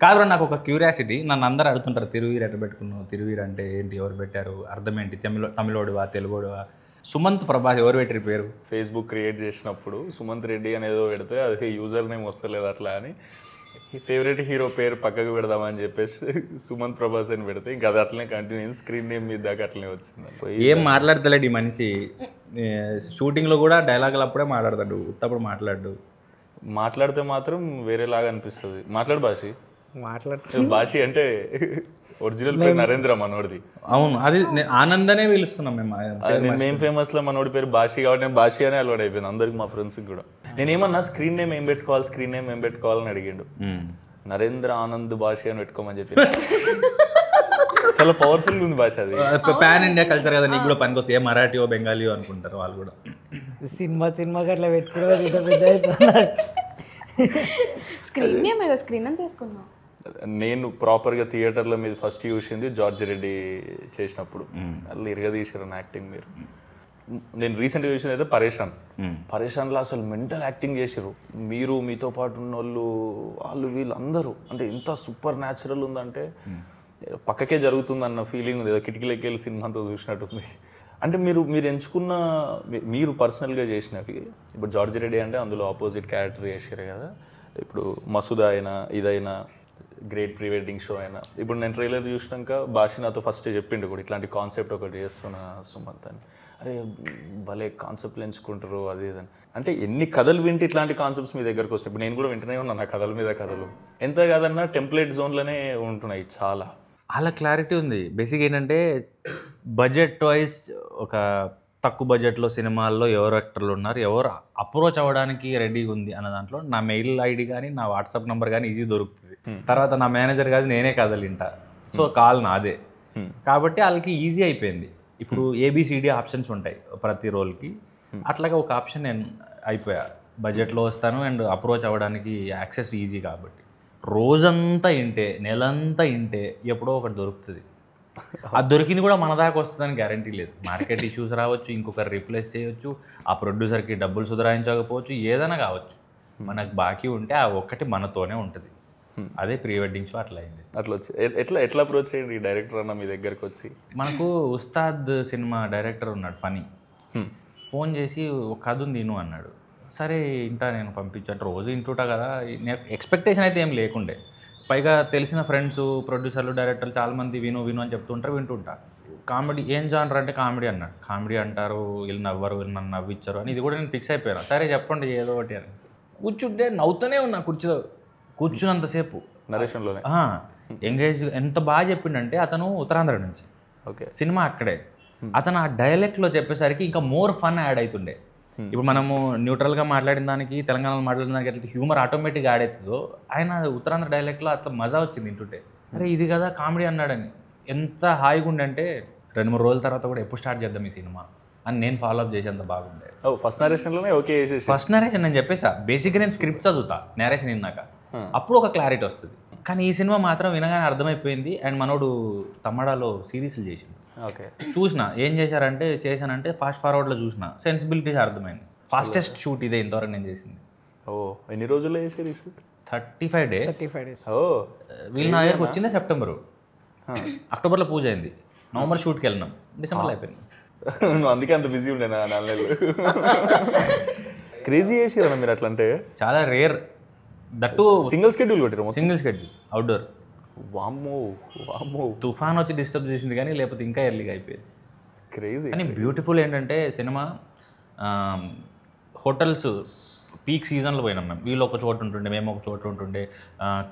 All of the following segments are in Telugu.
కాదు నాకు ఒక క్యూరియాసిటీ, నన్ను అందరూ అడుగుతుంటారు తిరువీరు ఎట్లా పెట్టుకున్నావు, తిరువీరు అంటే ఏంటి, ఎవరు పెట్టారు, అర్థం ఏంటి, తమిళోడువా తెలుగోడువా? సుమంత్ ప్రభాస్ ఎవరు పెట్టారు పేరు? ఫేస్బుక్ క్రియేట్ చేసినప్పుడు సుమంత్ రెడ్డి అనేదో పెడితే అది యూజర్ నేమ్ వస్తలేదు అట్లా అని ఫేవరెట్ హీరో పేరు పక్కకు పెడదామని చెప్పేసి సుమంత్ ప్రభాస్ అని పెడితే ఇంకా అది అట్లనే కంటిన్యూ స్క్రీన్ నేమ్ మీద దాకా అట్లనే వచ్చింది. ఏం మాట్లాడతలేడు ఈ మనిషి, షూటింగ్లో కూడా డైలాగులు అప్పుడే మాట్లాడతాడు, ఉత్తప్పుడు మాట్లాడితే మాత్రం వేరేలాగా అనిపిస్తుంది. మాట్లాడు భాషి అంటే ఒరిజినల్ పేరు నరేంద్ర మనోడిది. అవును, అది ఆనందనే పిలుస్తున్నాం మేము ఫేమస్ లో మనోడి పేరు భాషి కాబట్టి నేను భాషి అనే అలవాటు అయిపోయింది అందరికి, మా ఫ్రెండ్స్ కూడా. నేనేమన్నా స్క్రీన్ నేమ్ ఏం పెట్టుకోవాలని అడిగిండు. నరేంద్ర ఆనంద్ భాషి అని పెట్టుకోమని చెప్పి చాలా పవర్ఫుల్ ఉంది భాష. అది పాన్ ఇండియా కల్చర్ కదా, నీకు కూడా పనికొస్తే ఏ మరాఠీయో బెంగాలీయో అనుకుంటారు వాళ్ళు కూడా. సినిమాకి అట్లా పెట్టుకోవడం స్క్రీన్ అని తీసుకున్నాం. నేను ప్రాపర్గా థియేటర్లో మీద ఫస్ట్ చూసింది జార్జ్ రెడ్డి చేసినప్పుడు, వాళ్ళు ఇరగదీశారు యాక్టింగ్. నేను రీసెంట్గా చూసింది అయితే పరేషాన్లో అసలు మెంటల్ యాక్టింగ్ చేసారు. మీరు మీతో పాటు ఉన్న వాళ్ళు వీళ్ళందరూ అంటే ఎంత సూపర్ న్యాచురల్ ఉందంటే పక్కకే జరుగుతుందన్న ఫీలింగ్ ఉంది. ఏదో కిటికీలకి వెళ్ళి సినిమాతో చూసినట్టుంది. అంటే మీరు ఎంచుకున్న మీరు పర్సనల్గా చేసినవి, ఇప్పుడు జార్జ్ రెడ్డి అంటే అందులో ఆపోజిట్ క్యారెక్టర్ చేసారు కదా, ఇప్పుడు మసూదా అయినా ఇదైనా గ్రేట్ ప్రీ వెడ్డింగ్ షో అయినా, ఇప్పుడు నేను ట్రైలర్ చూసినాక భాష నాతో ఫస్ట్ చెప్పిండు కూడా ఇట్లాంటి కాన్సెప్ట్ ఒకటి చేస్తున్నా సుమంత్ అని. అరే భలే కాన్సెప్ట్లు ఎంచుకుంటారు అది ఇదని. అంటే ఎన్ని కథలు వింటే ఇట్లాంటి కాన్సెప్ట్స్ మీ దగ్గరకు వస్తాయి. ఇప్పుడు నేను కూడా వింటూనే ఉన్నాను ఆ కథల మీద కథలు. ఎంత కాదన్నా టెంప్లెట్ జోన్లోనే ఉంటున్నాయి చాలా. అలా క్లారిటీ ఉంది. బేసిక్ ఏంటంటే బడ్జెట్ వైజ్ ఒక తక్కువ బడ్జెట్లో సినిమాల్లో ఎవరు యాక్టర్లు ఉన్నారు, ఎవరు అప్రోచ్ అవ్వడానికి రెడీగా ఉంది అన్న దాంట్లో నా మెయిల్ ఐడి కానీ నా వాట్సాప్ నెంబర్ కానీ ఈజీ దొరుకుతుంది. తర్వాత నా మేనేజర్ కాదు నేనే కథలు వింటా, సో కాల్ నాదే. కాబట్టి వాళ్ళకి ఈజీ అయిపోయింది. ఇప్పుడు ఏబిసిడి ఆప్షన్స్ ఉంటాయి ప్రతి రోల్కి, అట్లాగే ఒక ఆప్షన్ నేను అయిపోయా. బడ్జెట్లో వస్తాను అండ్ అప్రోచ్ అవ్వడానికి యాక్సెస్ ఈజీ. కాబట్టి రోజంతా ఇంటే నెలంతా ఇంటే ఎప్పుడో ఒకటి దొరుకుతుంది. అది దొరికింది కూడా మన దాకా వస్తుందని గ్యారంటీ లేదు. మార్కెట్ ఇష్యూస్ రావచ్చు, ఇంకొకరు రీప్లేస్ చేయొచ్చు, ఆ ప్రొడ్యూసర్కి డబ్బులు సుధరాయించకపోవచ్చు, ఏదైనా కావచ్చు. మనకు బాకీ ఉంటే ఆ ఒక్కటి మనతోనే ఉంటుంది. అదే ప్రీ వెడ్డింగ్ షో అట్లా అయింది. అట్లా వచ్చి ఎట్లా అప్రోచ్ చేయండి డైరెక్టర్ అన్న మీ దగ్గరకు వచ్చి? మనకు ఉస్తాద్ సినిమా డైరెక్టర్ ఉన్నాడు ఫనీ, ఫోన్ చేసి ఒక కథ ఉంది విను అన్నాడు. సరే ఇంటా నేను పంపించాను, రోజు ఇంటుంటా కదా, ఎక్స్పెక్టేషన్ అయితే ఏం లేకుండే. పైగా తెలిసిన ఫ్రెండ్స్ ప్రొడ్యూసర్లు డైరెక్టర్లు చాలామంది విను అని చెప్తుంటారు, వింటుంటా. కామెడీ ఏం జానర్ అంటే కామెడీ అన్నాడు. కామెడీ అంటారు, వీళ్ళు నవ్వరు, వీళ్ళు నన్ను నవ్విచ్చారు అని ఇది కూడా నేను ఫిక్స్ అయిపోయాను. సరే చెప్పండి ఏదో ఒకటి అని కూర్చుంటే నవ్వుతూనే ఉన్నా కుర్చీలో కూర్చున్నంతసేపు. నరేషన్లోనే ఎంగేజ్ ఎంత బాగా చెప్పిండంటే, అతను ఉత్తరాంధ్ర నుంచి, ఓకే, సినిమా అక్కడే. అతను ఆ డైలెక్ట్లో చెప్పేసరికి ఇంకా మోర్ ఫన్ యాడ్ అవుతుండే. ఇప్పుడు మనము న్యూట్రల్గా మాట్లాడిన దానికి తెలంగాణలో మాట్లాడిన దానికి ఎట్లా హ్యూమర్ ఆటోమేటిక్గా యాడ్ అవుతుందో, ఆయన ఉత్తరాంధ్ర డైలెక్ట్లో అట్లా మజా వచ్చింది వింటుంటే. అరే ఇది కదా కామెడీ అన్నాడని ఎంత హాయిగా ఉండే అంటే 2-3 రోజుల తర్వాత కూడా ఎప్పుడు స్టార్ట్ చేద్దాం ఈ సినిమా అని నేను ఫాలో అప్ చేసేంత బాగుండే. ఫస్ట్ నరేషన్లోనే ఓకే చేసేసి ఫస్ట్ నరేషన్ నేను చెప్పేసా. బేసిక్గా నేను స్క్రిప్ట్ చదువుతా నేరేషన్ విన్నాక, అప్పుడు ఒక క్లారిటీ వస్తుంది. కానీ ఈ సినిమా మాత్రం వినగానే అర్థమైపోయింది. అండ్ మనోడు తమ్మడాలో సిరీస్లు చేసిండు, ఓకే, చూసిన. ఏం చేశానంటే ఫాస్ట్ ఫార్వర్డ్లో చూసిన, సెన్సిబిలిటీస్ అర్థమైంది. ఫాస్టెస్ట్ షూట్ ఇదే ఇంతవరకు నేను చేసింది. ఓ ఎన్ని రోజుల్లో చేసేది షూట్? 35 days. 35 days. ఓ వీళ్ళు నా దగ్గరకు వచ్చిందే సెప్టెంబరు, అక్టోబర్లో పూజ అయింది, నవంబర్ షూట్కి వెళ్ళినాం, డిసెంబర్లో అయిపోయింది. నువ్వు అందుకే అంత బిజీ ఉండే 4 నెలలు. క్రేజీ చేసి కదా మీరు అట్లా. అంటే చాలా రేర్, దట్టు సింగిల్ షెడ్యూల్ కొట్టారు. Single schedule outdoor. వామ్మో తుఫాన్ వచ్చి డిస్టర్బ్ చేసింది కానీ లేకపోతే ఇంకా ఎర్లీగా అయిపోయింది. క్రేజీ. కానీ బ్యూటిఫుల్ ఏంటంటే సినిమా హోటల్స్ పీక్ సీజన్లో పోయినాం మేము. వీళ్ళు ఒక చోటు ఉంటుండే, మేము ఒక చోటు ఉంటుండే,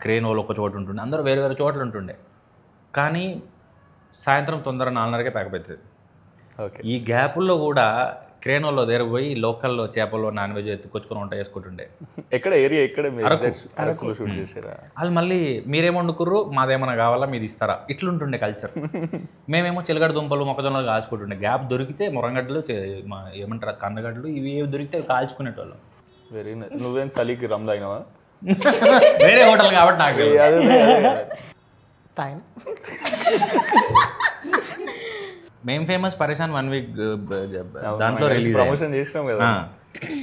క్రేన్ వాళ్ళు ఒక చోటు ఉంటుండే, అందరూ వేరే వేరే చోట్ల ఉంటుండే. కానీ సాయంత్రం తొందర 4:30కే ప్యాకప్ అవుతుంది. ఓకే, ఈ గ్యాపుల్లో కూడా క్రేన్ వాళ్ళు దగ్గర పోయి లోకల్లో చేపలు నాన్ వెజ్ ఎత్తుకొచ్చుకొని వంట చేసుకుంటుండే. ఎక్కడ ఏరియా ఎక్కడ అరకులో షూట్ చేసారా? వాళ్ళు మళ్ళీ మీరేమో వండుకుర్రు, మాదేమన్నా కావాలా మీరు ఇస్తారా, ఇట్లుంటుండే కల్చర్. మేమేమో చిలగడ దుంపలు మొక్కజొన్నలు కాల్చుకుంటుండే. గ్యాప్ దొరికితే మురంగడ్డలు ఏమంటారు కందగడ్డలు ఇవి ఏవి దొరికితే కాల్చుకునేటోళ్ళం. Very nice. నువ్వేం చలికి రమ్ తాగినావా? వేరే హోటల్ కాబట్టి నాకు మేము ఫేమస్ పరేషాన్ 1 week దాంట్లో రిలీజ్ ప్రమోషన్ చేసినాం కదా.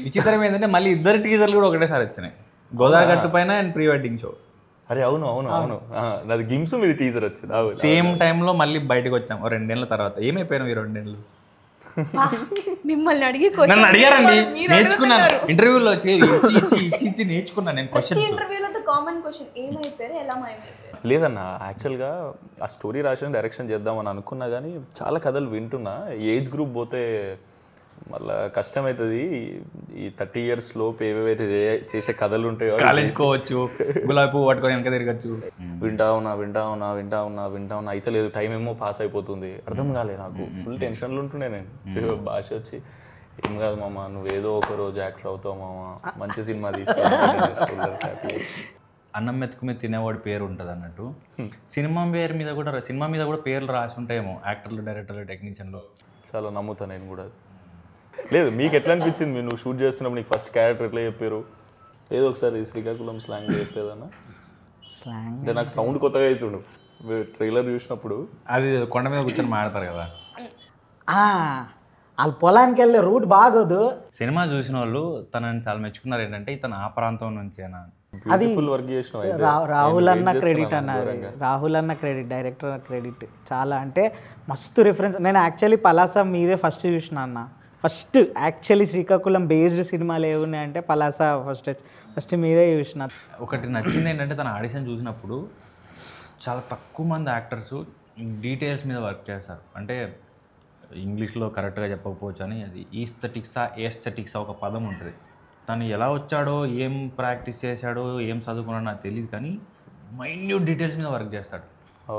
విచిత్రం ఏంటంటే మళ్ళీ 2 టీజర్లు కూడా ఒకటేసారి వచ్చినాయి, గోదావరి గట్టు పైన అండ్ ప్రీ వెడ్డింగ్ షో. అరే అవును అవును అవును నాది గిమ్స్ మీద టీజర్ వచ్చింది. సేమ్ టైంలో మళ్ళీ బయటకు వచ్చాం 2 ఏళ్ళ తర్వాత. ఏమైపోయినావు ఈ 2 ఏళ్ళు? మిమ్మల్ని అడిగి నన్ను అడిగారండి, నేర్చుకున్నాను ఇంటర్వ్యూలో ఇచ్చి నేర్చుకున్నాను నేను క్వశ్చన్. ఇంటర్వ్యూలో కామన్ క్వశ్చన్ ఏమైపోయారు, ఎలా మాయమైపోయారు? లేదన్న, యాక్చువల్గా ఆ స్టోరీ రాసిన డైరెక్షన్ చేద్దామని అనుకున్నా కానీ చాలా కథలు వింటున్నా. ఏజ్ గ్రూప్ పోతే మళ్ళీ కష్టమవుతుంది. ఈ 30 years లోపు ఏవేవైతే చేసే కథలు ఉంటాయో కాలేజ్కోవచ్చు, గులాబీ పువ్వు పట్టుకొని వెనక తిరగచ్చు. వింటా ఉన్నా అయితే లేదు, టైం ఏమో పాస్ అయిపోతుంది, అర్థం కాలేదు నాకు. ఫుల్ టెన్షన్లు ఉంటుండే నేను. భాష వచ్చి ఏం కాదు మామ, నువ్వేదో ఒక రోజు యాక్టర్ అవుతావు మామ, మంచి సినిమా తీసుకెళ్ళి. అన్నం మెతుకు మీద తినేవాడి పేరు ఉంటుంది అన్నట్టు సినిమా మీద కూడా పేర్లు రాసి ఉంటాయేమో, యాక్టర్లు, డైరెక్టర్లు, టెక్నీషియన్లు. చాలా నమ్ముతా నేను కూడా. లేదు, మీకు ఎట్లా అనిపించింది నువ్వు షూట్ చేస్తున్నప్పుడు? నీకు ఫస్ట్ క్యారెక్టర్ ఎట్లా చెప్పారు? ఏదో ఒకసారి శ్రీకాకుళం స్లాంగ్ చెప్పేదన్నా. స్లాంగ్ అంటే నాకు సౌండ్ కొత్తగా అవుతుండు ట్రైలర్ చూసినప్పుడు. అది కొండ మీద కూర్చొని మాడతారు కదా. వాళ్ళ పొలానికి వెళ్ళే రూట్ బాగోదు. సినిమా చూసిన వాళ్ళు తనని చాలా మెచ్చుకున్నారు. ఏంటంటే ఇతను ఆ ప్రాంతం నుంచేనా. అది ఫుల్ వర్క్ చేసిన రాహుల్ అన్న క్రెడిట్ అన్నది, రాహుల్ అన్న క్రెడిట్, డైరెక్టర్ క్రెడిట్ చాలా. అంటే మస్తు రిఫరెన్స్. నేను యాక్చువల్లీ పలాస మీదే ఫస్ట్ చూసిన అన్న. ఫస్ట్ యాక్చువల్లీ శ్రీకాకుళం బేస్డ్ సినిమాలు ఏమున్నాయంటే పలాస ఫస్ట్ మీదే చూసిన. ఒకటి నచ్చింది ఏంటంటే తన ఆడిషన్ చూసినప్పుడు చాలా తక్కువ మంది యాక్టర్స్ డీటెయిల్స్ మీద వర్క్ చేస్తారు. అంటే ఇంగ్లీష్లో కరెక్ట్గా చెప్పకపోవచ్చు అని, అది ఏస్థెటిక్సా ఒక పదం ఉంటుంది. తను ఎలా వచ్చాడో, ఏం ప్రాక్టీస్ చేశాడో, ఏం చదువుకున్నాడో నాకు తెలియదు, కానీ మైన్యూట్ డీటెయిల్స్ మీద వర్క్ చేస్తాడు.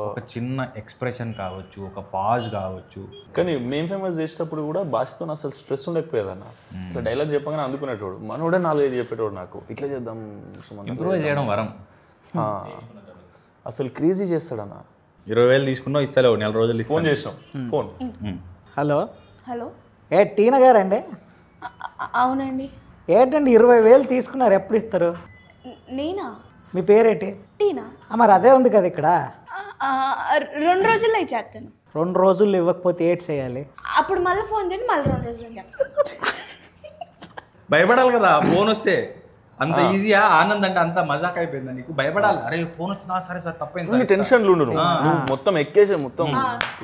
ఒక చిన్న ఎక్స్ప్రెషన్ కావచ్చు, ఒక పాజ్ కావచ్చు. కానీ మేము ఫేమస్ చేసేటప్పుడు కూడా భాషతో అసలు స్ట్రెస్ ఉండకపోయేదన్న. ఇట్లా డైలాగ్ చెప్పగానే అందుకునేటోడు, మనోడే 4-5 చెప్పేటోడు నాకు. ఇట్లా చేద్దాం, ఇంప్రూవ్ చేయడం వరం. అసలు క్రేజీ చేస్తాడన్న. 20,000 తీసుకున్నావు, ఇస్తలేవు, 4 రోజులు ఫోన్ చేసినాం. ఫోన్ హలో టీనా గారండి? అవునండి. ఏంటండి 20,000 తీసుకున్నారు, ఎప్పుడు ఇస్తారు? నేనా? మీ పేరేంటి? టీనా. మరి అదే ఉంది కదా ఇక్కడ. 2 రోజుల్లో ఇచ్చేస్తాను. 2 రోజుల్లో ఇవ్వకపోతే ఏడ్ చేయాలి? అప్పుడు మళ్ళీ ఫోన్ చేయండి, మళ్ళీ 2 రోజుల్లో చెప్తాను. భయపడాలి కదా ఫోన్ వస్తే. అంత ఈజీయా? ఆనంద్ అంటే అంత మజాక్ అయిపోయిందా నీకు? భయపడాలి. అరే ఫోన్ వచ్చిందా, సరే సార్ తప్పైంది. టెన్షన్లు ఉండు, మొత్తం ఎక్కేసే మొత్తం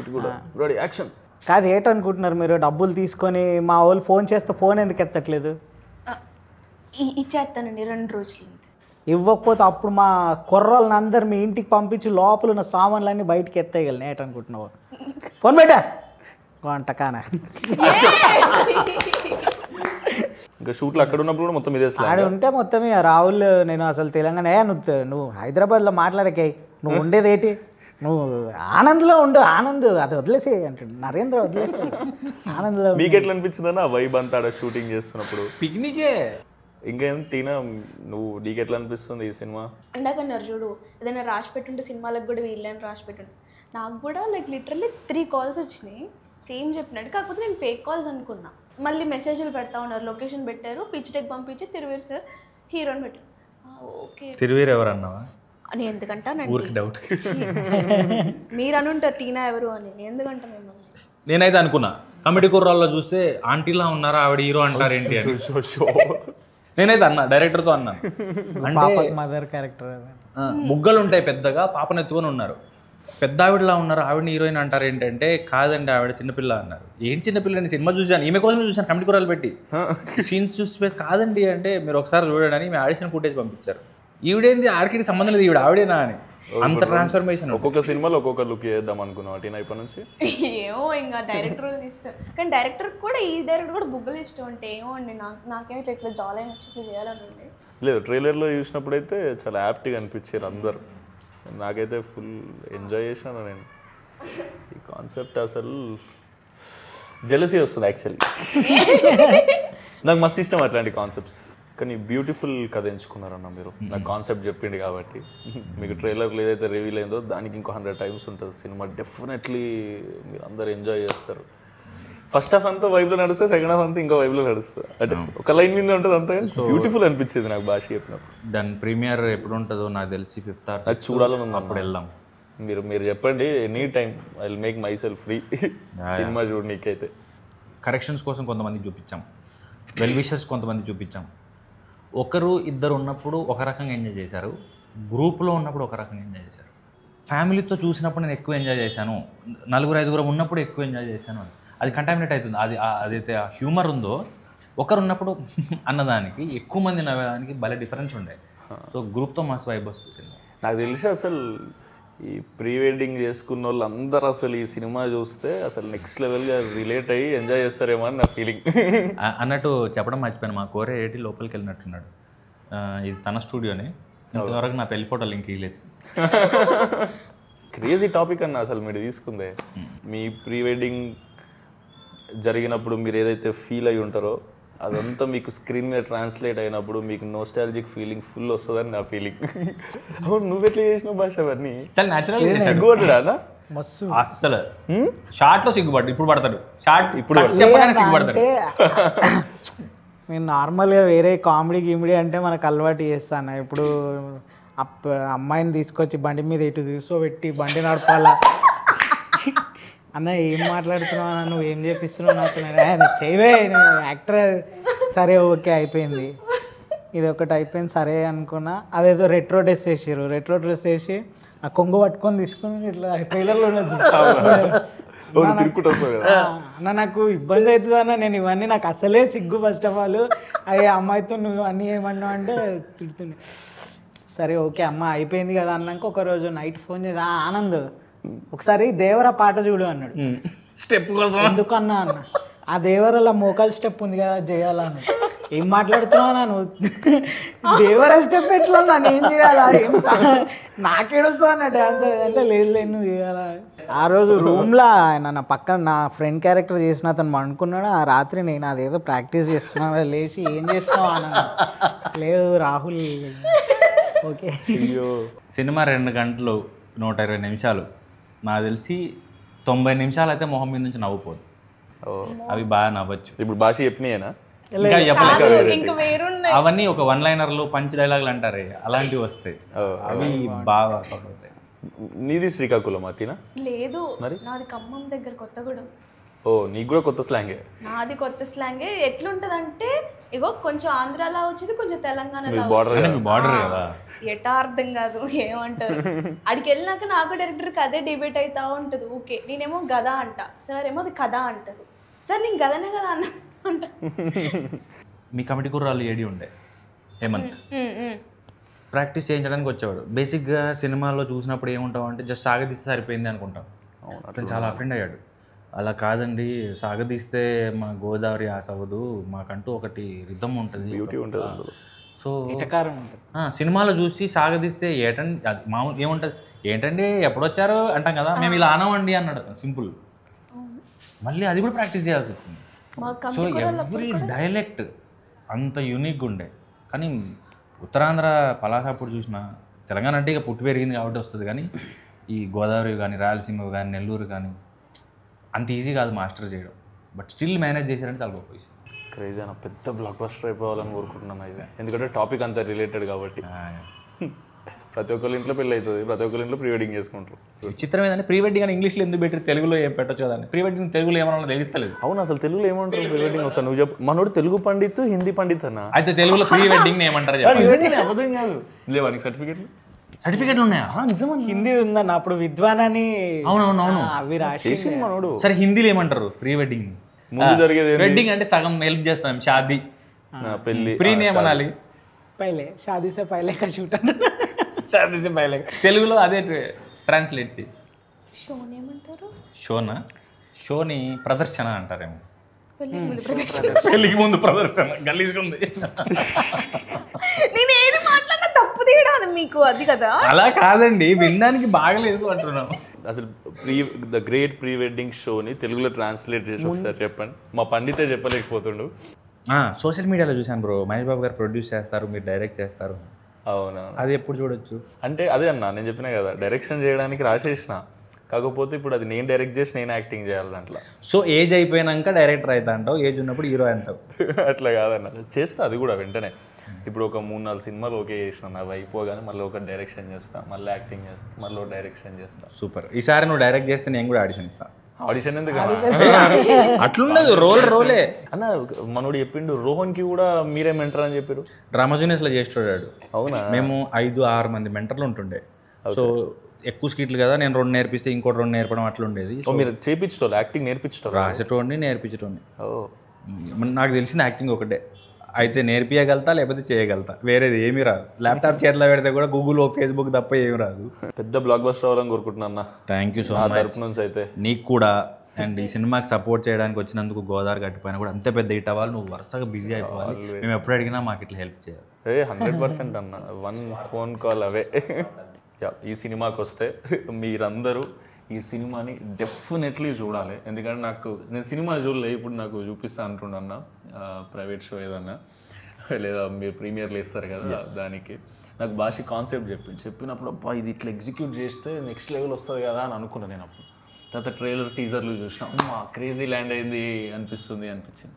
ఇటు కూడా రెడీ యాక్షన్. కాదు, ఏంటనుకుంటున్నారు మీరు? డబ్బులు తీసుకొని మా వాళ్ళు ఫోన్ చేస్తే ఫోన్ ఎందుకు ఎత్తట్లేదు? ఇచ్చేస్తానండి 2 రోజులు. ఇవ్వకపోతే అప్పుడు మా కుర్రోళ్ళని అందరు మీ ఇంటికి పంపించి లోపల ఉన్న సామాన్లన్నీ బయటికి ఎత్తేయగలను. ఏంటనుకుంటున్నావు? ఫోన్ పెట్టా వంటకానా. ఇంకా షూట్లు అక్కడ ఉన్నప్పుడు కూడా మొత్తం ఇదే ఆడ ఉంటే మొత్తం రాహుల్, నేను అసలు తెలంగాణ, నువ్వు హైదరాబాద్లో మాట్లాడకే, నువ్వు ఉండేదేంటి, నువ్వు ఆనంద్లో ఉండు, ఆనంద్ అది వదిలేసే అంటాడు నరేంద్ర, వదిలేసే ఆనంద్లో. మీకు ఎట్లా అనిపించింది అన్న వైబ్ అంతా ఆడ షూటింగ్ చేస్తున్నప్పుడు? పిక్నికే. ఇంకేం టీనా, నీకు ఎట్లా అనిపిస్తుంది ఈ సినిమా? ఇందాకన్నారు చూడు, ఏదైనా రాసి పెట్టుంటే సినిమాలకు కూడా వీళ్ళని రాసి పెట్టుంటే, నాకు కూడా లిటరల్లీ 3 calls వచ్చినాయి సేమ్ చెప్పినట్టు. కాకపోతే నేను ఫేక్ కాల్స్ అనుకున్నా. మళ్ళీ మెసేజ్లు పెడతా ఉన్నారు, లొకేషన్ పెట్టారు, పిచ్ డెక్ పంపించి తిరువీర్ సార్ హీరోని పెట్టారు. ఓకే, తిరువీర్ ఎవరు అన్నావా? నేను ఎందుకంటానండి, డౌట్. మీరు అనుంటారు టీనా ఎవరు అని, నేను ఎందుకంటా మిమ్మల్ని. నేనైతే అనుకున్నా కమిటీ కుర్రాల్లో చూస్తే ఆంటీలా ఉన్నారా, ఆవిడ హీరో అంటారేంటి అని. నేనైతే అన్నా, డైరెక్టర్తో అన్నాను. అంటే మదర్ క్యారెక్టర్ బుగ్గలు ఉంటాయి పెద్దగా, పాపనెత్తుకొని ఉన్నారు, పెద్ద ఆవిడలా ఉన్నారు, ఆవిడని హీరోయిన్ అంటారు ఏంటంటే, కాదండి ఆవిడ చిన్నపిల్ల అన్నారు. ఏం చిన్నపిల్ల అని సినిమా చూసాను, ఈమె కోసమే చూసాను కమిటీ కూరలు పెట్టి సీన్స్ చూసి, కాదండి అంటే మీరు ఒకసారి చూడండి అని మీ ఆడిషన్ ఫుటేజ్ పంపించారు. ఈవిడేంది ఆర్కిడ్కి సంబంధం లేదు, ఈవిడ ఆవిడేనా అని. అంత ట్రాన్స్ఫర్మేషన్. ఒక్కొక్క సినిమాలో ఒక్కొక్క లుక్ చేద్దాం అనుకున్నాం టీనా ఇప్పటి నుంచి. ఏమో ఇంకా డైరెక్టర్ ఇష్టం, కానీ డైరెక్టర్ కూడా ఈ డైరెక్టర్ కూడా బుగ్గలు ఇష్టం అంటే ఏమో అండి, నాకేమైతే ఇట్లా జాల్ అయిన చేయాలని ఉంది. లేదు, ట్రైలర్లో చూసినప్పుడైతే చాలా యాప్ట్గా అనిపించారు అందరు. నాకైతే ఫుల్ ఎంజాయ్ చేశాను నేను. ఈ కాన్సెప్ట్ అసలు జెలసీ వస్తుంది యాక్చువల్లీ. నాకు మస్తు ఇష్టం అట్లాంటి కాన్సెప్ట్స్. కానీ బ్యూటిఫుల్ కథ ఎంచుకున్నారన్న మీరు. నాకు కాన్సెప్ట్ చెప్పింది కాబట్టి. మీకు ట్రైలర్లో ఏదైతే రివీల్ అయిందో దానికి ఇంకో 100 times ఉంటుంది సినిమా. డెఫినెట్లీ మీరు అందరు ఎంజాయ్ చేస్తారు. ఫస్ట్ హాఫ్ అంతా వైబ్లో నడుస్తుంది, సెకండ్ హాఫ్ అంతా ఇంకో వైబ్లో నడుస్తుంది. అంటే ఒక లైన్ మీద ఉంటుంది అంతా. బ్యూటిఫుల్ అనిపించింది నాకు భాష చెప్పినప్పుడు. దాని ప్రీమియర్ ఎప్పుడు ఉంటుందో నాకు తెలిసి 5th or 6th అది చూడాలని ఉంది. అప్పుడు వెళ్దాం. మీరు చెప్పండి, any time I will make myself free cinema చూడనీకైతే. కరెక్షన్స్ కోసం కొంతమంది చూపించాం, వెల్ విషర్స్ కొంతమంది చూపించాం. 1-2 ఉన్నప్పుడు ఒక రకంగా ఎంజాయ్ చేశారు, గ్రూప్లో ఉన్నప్పుడు ఒక రకంగా ఎంజాయ్ చేశారు, ఫ్యామిలీతో చూసినప్పుడు నేను ఎక్కువ ఎంజాయ్ చేశాను, 4-5 ఉన్నప్పుడు ఎక్కువ ఎంజాయ్ చేశాను అని. అది కంటామినేట్ అవుతుంది. అది అదైతే ఆ హ్యూమర్ ఉందో ఒకరు ఉన్నప్పుడు అన్నదానికి ఎక్కువ మంది నవ్వేదానికి భలే డిఫరెన్స్ ఉండే. సో గ్రూప్తో మస్తు వైబ్ వస్తుంది. నాకు తెలిసి అసలు ఈ ప్రీ వెడ్డింగ్ చేసుకున్న వాళ్ళు అందరూ అసలు ఈ సినిమా చూస్తే అసలు నెక్స్ట్ లెవెల్గా రిలేట్ అయ్యి ఎంజాయ్ చేస్తారేమో అని నా ఫీలింగ్. అన్నట్టు చెప్పడం మర్చిపోయాను, మా కోరే ఏటి లోపలికి వెళ్ళినట్టున్నాడు. ఇది తన స్టూడియోనే, ఇంతవరకు నా పెళ్లి ఫోటో లింక్ ఇవ్వలేదు. క్రేజీ టాపిక్ అన్న అసలు మీరు తీసుకుందే. మీ ప్రీ వెడ్డింగ్ జరిగినప్పుడు మీరు ఏదైతే ఫీల్ అయి ఉంటారో అదంతా మీకు స్క్రీన్ మీద ట్రాన్స్లేట్ అయినప్పుడు మీకు నోస్టాలజిక్ ఫీలింగ్ ఫుల్ వస్తుందని నా ఫీలింగ్. అవును, నువ్వెట్లా చేసినావు భాష అవన్నీ? చాలా న్యాచురల్. సిగ్గుపడ్డా? మస్తు అస్సలు షార్ట్లో సిగ్గుపడ్డు, ఇప్పుడు పడతాడు షార్ట్, ఇప్పుడు చెప్పగానే సిగ్గుపడతాడు. నేను నార్మల్గా వేరే కామెడీ గిమిడీ అంటే మనకు అలవాటు చేస్తాను. ఇప్పుడు అమ్మాయిని తీసుకొచ్చి బండి మీద ఇటు కూర్చోబెట్టి బండి నడపాలా, అన్న ఏం మాట్లాడుతున్నావు అన్న, నువ్వు ఏం చేపిస్తున్నావు నాకు చేయవే, యాక్టర్. సరే ఓకే అయిపోయింది, ఇది ఒకటి అయిపోయింది సరే అనుకున్నా. అదేదో రెట్రో డ్రెస్ వేసారు, రెట్రో డ్రెస్ వేసి ఆ కొంగు పట్టుకొని తీసుకొని ఇట్లా ట్రైలర్లో అన్న నాకు ఇబ్బంది అవుతుంది అన్న, నేను ఇవన్నీ నాకు అసలే సిగ్గు. ఫస్ట్ ఆఫ్ ఆల్ అయ్యే అమ్మాయితో నువ్వు అన్నీ ఏమన్నావు అంటే తిడుతుంది. సరే ఓకే అమ్మ అయిపోయింది కదా అన్నాక ఒకరోజు నైట్ ఫోన్ చేసి ఆనంద్ ఒకసారి దేవర పాట చూడు అన్నాడు. స్టెప్ కోసం ఎందుకన్నా అన్న, ఆ దేవరలో మోకాల్ స్టెప్ ఉంది కదా చేయాలని. ఏం మాట్లాడుతున్నావు నువ్వు, దేవర స్టెప్ ఎట్లా నన్ను ఏం చేయాలా, నాకేడొస్తా అన్న డ్యాన్స్ అంటే లేదు నువ్వు చేయాలా. ఆ రోజు రూమ్లో ఆయన నా పక్కన నా ఫ్రెండ్ క్యారెక్టర్ చేసిన అతను అనుకున్నాడు. ఆ రాత్రి నేను అదేదో ప్రాక్టీస్ చేస్తున్నా, లేచి ఏం చేస్తున్నావు అన్న, లేదు రాహుల్ ఓకే. అయ్యో, సినిమా 2 గంటలు 120 నిమిషాలు, నాకు తెలిసి 90 నిమిషాలు అయితే మొహం మీద నుంచి నవ్వుపోదు. అవి బాగా నవ్వచ్చు. ఇప్పుడు భాష చెప్పినాయేనా? ఇంకా చెప్పలేదు, ఇంకా వేరున్నాయి. అవన్నీ ఒక 1 లైనర్లు పంచ్ డైలాగులు అంటారే అలాంటివి వస్తాయి, అవి బాగా వర్కౌట్ అవుతాయి. నీది శ్రీకాకుళం అతినా? లేదు, నాది ఖమ్మం దగ్గర కొత్తగూడెం. ఓ, నీకు కూడా కొత్త స్లాంగే? నాది కొత్త స్లాంగే. ఎట్లుంటదంటే ఇగో కొంచెం ఆంధ్రాలో వచ్చింది, కొంచెం తెలంగాణలో బార్డర్ కదా, ఎటా అర్థం కాదు ఏమంటారు. అడికి వెళ్ళినాక నాకు డైరెక్టర్కి అదే డిబేట్ అవుతా ఉంటుంది. ఓకే నేనేమో గదా అంట, సార్ ఏమో అది కథ అంటారు. సార్ నేను గదనే కదా అన్న అంట. మీ కమిటీ కుర్రాళ్ళు ఏడి ఉండే హేమంత్ ప్రాక్టీస్ చేయించడానికి వచ్చేవాడు. బేసిక్గా సినిమాల్లో చూసినప్పుడు ఏముంటావు అంటే జస్ట్ సాగదీస్తే సరిపోయింది అనుకుంటాం. అతను చాలా అఫెండ్ అయ్యాడు. అలా కాదండి, సాగదీస్తే మా గోదావరి ఆశ అవ్వదు, మాకంటూ ఒకటి రిథం ఉంటుంది, బ్యూటీ ఉంటుంది. సో ఇటకారం ఉంటుంది. సినిమాలో చూసి సాగదీస్తే ఏటండి అది మామూలు ఏముంటుంది, ఏంటండి ఎప్పుడొచ్చారు అంటాం కదా, మేము ఇలా అనవండి అన్నాడు అతను సింపుల్. మళ్ళీ అది కూడా ప్రాక్టీస్ చేయాల్సి వచ్చింది. సో ఎవ్రీ డైలెక్ట్ అంత యూనిక్గా ఉండే. కానీ ఉత్తరాంధ్ర పలాసాపూర్ చూసిన, తెలంగాణ అంటే ఇక పుట్టి పెరిగింది కాబట్టి వస్తుంది, కానీ ఈ గోదావరి కానీ రాయలసీమ కానీ నెల్లూరు కానీ అంత ఈజీ కాదు మాస్టర్ చేయడం. బట్ స్టిల్ మేనేజ్ చేశారంటే చాలా గొప్ప విషయం. క్రేజీ అన్న, పెద్ద బ్లాక్ బస్టర్ అయిపోవాలని కోరుకుంటున్నాను ఇది, ఎందుకంటే టాపిక్ అంతా రిలేటెడ్ కాబట్టి. ప్రతి ఒక్కరి ఇంట్లో పెళ్ళి అవుతుంది, ప్రతి ఒక్కరి ఇంట్లో ప్రీ వెడ్డింగ్ చేసుకుంటారు. విచిత్రం ఏంటంటే ప్రీ వెడ్డింగ్ అని ఇంగ్లీష్లో ఎందుకు పెట్టి తెలుగులో ఏం పెట్టచ్చు కదా, ప్రీ వెడ్డింగ్ తెలుగులో ఏమన్నా తెలుస్తలేదు. అవును, అసలు తెలుగులో ఏమంటారు ప్రీ వెడ్డింగ్? ఒకసారి నువ్వు చెప్పు. మనోడు తెలుగు పండిత్, హిందీ పండిత్ అన్న, అయితే తెలుగులో ప్రీ వెడ్డింగ్ ఏమంటారు? అబద్ధం కాదు, లేవా నీకు సర్టిఫికెట్లు? సర్టిఫికెట్లు ఉన్నాయా? నిజమా, హిందీ ఉందన్న. అప్పుడు విద్వాన్ అని అవునవునవును అవి రాసి మనోడు. సరే హిందీలో ఏమంటారు ప్రీ వెడ్డింగ్? ముందు జరిగేది వెడ్డింగ్ అంటే సగం హెల్ప్ చేస్తాం, షాదీ పెళ్లి. ప్రీ ఏమనాలి? పైలే షాదీ సే పైలే కా షూట్ షాదీ సే పైలే. తెలుగులో అదే ట్రాన్స్లేట్ చేయి. షోని ఏమంటారు? షోనా? షోని ప్రదర్శన అంటారేమో. పెళ్ళికి ముందు ప్రదర్శన గలీజ్గా ఉంది. నేను ఏది మాట్లాడినా తప్పు తీయడం అది మీకు అది కదా. అలా కాదండి, వినడానికి బాగలేదు అంటున్నాను. అసలు ద గ్రేట్ ప్రీ వెడ్డింగ్ షోని తెలుగులో ట్రాన్స్లేట్ చేసి ఒకసారి చెప్పండి. మా పండితే చెప్పలేకపోతుండు. సోషల్ మీడియాలో చూశాను బ్రో, మహేష్ బాబు గారు ప్రొడ్యూస్ చేస్తారు, మీరు డైరెక్ట్ చేస్తారు. అవునా? అది ఎప్పుడు చూడొచ్చు? అంటే అదే అన్న, నేను చెప్పినా కదా డైరెక్షన్ చేయడానికి రాసేసిన, కాకపోతే ఇప్పుడు అది నేను డైరెక్ట్ చేసి నేను యాక్టింగ్ చేయాలి దాంట్లో. సో ఏజ్ అయిపోయినాక డైరెక్టర్ అవుతా అంటావు, ఏజ్ ఉన్నప్పుడు హీరో అంటావు. అట్లా కాదన్న, చేస్తా అది కూడా వెంటనే. ఇప్పుడు ఒక 3-4 సినిమాలు ఓకే చేసిన, అవి అయిపోగానే మళ్ళీ ఒక డైరెక్షన్ చేస్తా, మళ్ళీ యాక్టింగ్ చేస్తా, మళ్ళీ డైరెక్షన్ చేస్తా. సూపర్. ఈసారి నువ్వు డైరెక్ట్ చేస్తే నేను కూడా ఆడిషన్ ఇస్తాను. ఆడిషన్ ఎందుకు అట్లుండదు, రోలే. అన్న మనోడు చెప్పిండు రోహన్కి కూడా మీరే మెంటర్ అని చెప్పారు. డ్రామా జూనియర్స్లో చేసి చూడాడు. అవునా? మేము 5-6 మంది మెంటర్లు ఉంటుండే. సో ఎక్కువ స్కిట్లు కదా, నేను 2 నేర్పిస్తే ఇంకోటి 2 నేర్పడం అట్లా ఉండేది. మీరు చేపించటోళ్ళు, యాక్టింగ్ నేర్పించటోళ్ళు? రాసేటోడిని నేర్పించటోని. ఓ, నాకు తెలిసింది యాక్టింగ్ ఒకటే, అయితే నేర్పియగలుగుతా లేకపోతే చేయగలుగుతా, వేరేది ఏమీ రాదు. ల్యాప్టాప్ చేతిలో పెడితే కూడా గూగుల్ ఫేస్బుక్ తప్ప ఏమి రాదు. పెద్ద బ్లాక్ బస్టర్ అవ్వాలని కోరుకుంటున్నా అన్న. థ్యాంక్ యూ సో నా మచ్ తరపు నుంచి అయితే. నీకు కూడా. అండ్ ఈ సినిమాకి సపోర్ట్ చేయడానికి వచ్చినందుకు గోదావరి గట్టిపోయినా కూడా అంతే పెద్ద హిట్ అవ్వాలి, నువ్వు వరుసగా బిజీ అయిపోవాలి. మేము ఎప్పుడు అడిగినా మాకు ఇట్లా హెల్ప్ చేయాలి. 100% అన్న, 1 ఫోన్ కాల్ అవే. ఈ సినిమాకి వస్తే మీరందరూ ఈ సినిమాని డెఫినెట్లీ చూడాలి. ఎందుకంటే నేను సినిమా చూడలే, ఇప్పుడు నాకు చూపిస్తా అంటున్నా ప్రైవేట్ షో ఏదన్నా, లేదా మీరు ప్రీమియర్లు ఇస్తారు కదా దానికి. నాకు భాష కాన్సెప్ట్ చెప్పినప్పుడు అబ్బా ఇది ఇట్లా ఎగ్జిక్యూట్ చేస్తే నెక్స్ట్ లెవెల్ వస్తుంది కదా అని అనుకున్నాను నేను. అప్పుడు తర్వాత ట్రైలర్ టీజర్లు చూసినా అమ్మా క్రేజీ ల్యాండ్ అయింది అనిపించింది.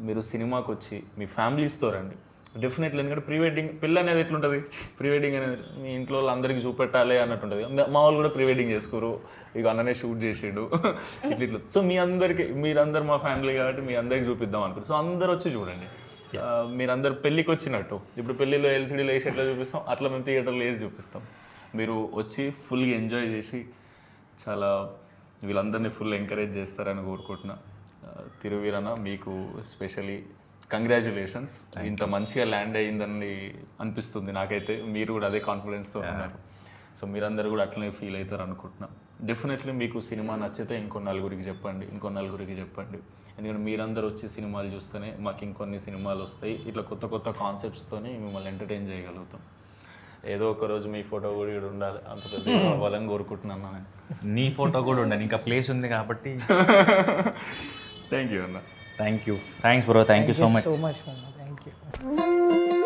మీరు సినిమాకి వచ్చి మీ ఫ్యామిలీస్తో రండి డెఫినెట్లీ. ఎందుకంటే ప్రీ వెడ్డింగ్ పెళ్ళి అనేది ఎట్లుంటుంది, ప్రీ వెడ్డింగ్ అనేది మీ ఇంట్లో అందరికీ చూపెట్టాలి అన్నట్టు ఉంటుంది. మా వాళ్ళు కూడా ప్రీ వెడ్డింగ్ చేసుకోరు, ఇక అన్ననే షూట్ చేసాడు ఇట్లా. సో మీరందరూ మా ఫ్యామిలీ కాబట్టి మీ అందరికి చూపిద్దాం అనుకుంటారు. సో అందరు వచ్చి చూడండి. మీరందరు పెళ్ళికి వచ్చినట్టు, ఇప్పుడు పెళ్ళిలో ఎల్సీడీలో వేసి ఎట్లా చూపిస్తాం అట్లా మేము థియేటర్లో వేసి చూపిస్తాం. మీరు వచ్చి ఫుల్గా ఎంజాయ్ చేసి చాలా వీళ్ళందరినీ ఫుల్ ఎంకరేజ్ చేస్తారని కోరుకుంటున్నా. తిరువీరన్న మీకు స్పెషలీ కంగ్రాచ్యులేషన్స్. ఇంత మంచిగా ల్యాండ్ అయ్యిందని అనిపిస్తుంది నాకైతే. మీరు కూడా అదే కాన్ఫిడెన్స్తో ఉన్నారు. సో మీరందరూ కూడా అట్లనే ఫీల్ అవుతారు అనుకుంటున్నా. డెఫినెట్లీ మీకు సినిమా నచ్చితే ఇంకో నలుగురికి చెప్పండి. ఎందుకంటే మీరందరూ వచ్చి సినిమాలు చూస్తేనే మాకు ఇంకొన్ని సినిమాలు వస్తాయి. ఇట్లా కొత్త కొత్త కాన్సెప్ట్స్తోని మిమ్మల్ని ఎంటర్టైన్ చేయగలుగుతాం. ఏదో ఒక రోజు మీ ఫోటో కూడా ఉండాలి, అంత పెద్ద అవ్వాలని కోరుకుంటున్నాను నేను. నీ ఫోటో కూడా ఉండాలి, ఇంకా ప్లేస్ ఉంది కాబట్టి. థ్యాంక్ యూ అన్న. Thank you. Thanks bro. Thank you so much. Thank you.